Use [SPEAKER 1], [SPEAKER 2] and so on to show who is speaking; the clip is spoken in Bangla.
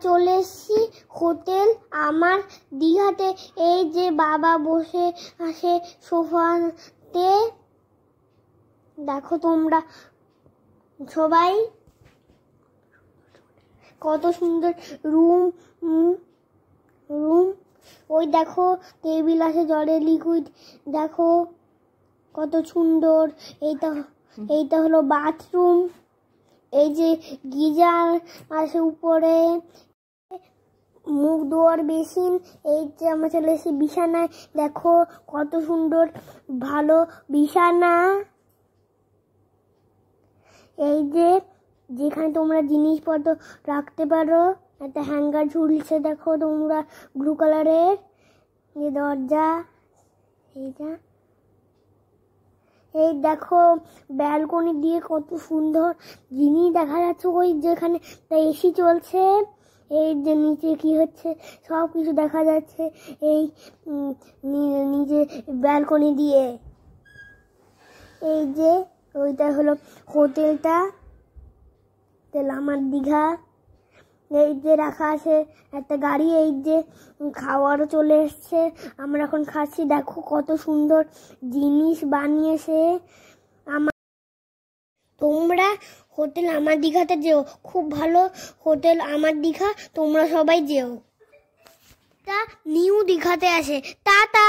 [SPEAKER 1] চলে এসেছি হোটেল আমার দীঘাতে। এই যে বাবা বসে আছে সোফাতে, দেখো তোমরা সবাই কত সুন্দর রুম। ওই দেখো টেবিল আছে, জলের লিকুইড দেখো কত সুন্দর। এইটা হলো বাথরুম। এই যে গিজার আছে উপরে, মুখ ধোয়ার বেসিন। এই যে আমরা চলে এসেছি বিছানায়, দেখো কত সুন্দর ভালো বিছানা। এই যে যেখানে তোমরা জিনিসপত্র রাখতে পারো, একটা হ্যাঙ্গার ঝুলছে দেখো তোমরা ব্লু কালারের। যে দরজা, এইটা এই দেখো ব্যালকনি দিয়ে কত সুন্দর জিনিস দেখা যাচ্ছে। ওই যেখানে এসি চলছে, এই যে নিচে কি হচ্ছে সব কিছু দেখা যাচ্ছে এই নিচে ব্যালকনি দিয়ে। এই যে ওইটা হলো হোটেলটা, আমার দীঘা। এই যে রাখা আছে একটা গাড়ি, এই যে খাওয়ারও চলে এসছে, আমরা এখন খাচ্ছি। দেখো কত সুন্দর জিনিস বানিয়েছে। তোমরা হোটেল আমার দীঘাতে যেও, খুব ভালো হোটেল আমার দীঘা, তোমরা সবাই যেও। নিউ দীঘাতে আছে। টাটা।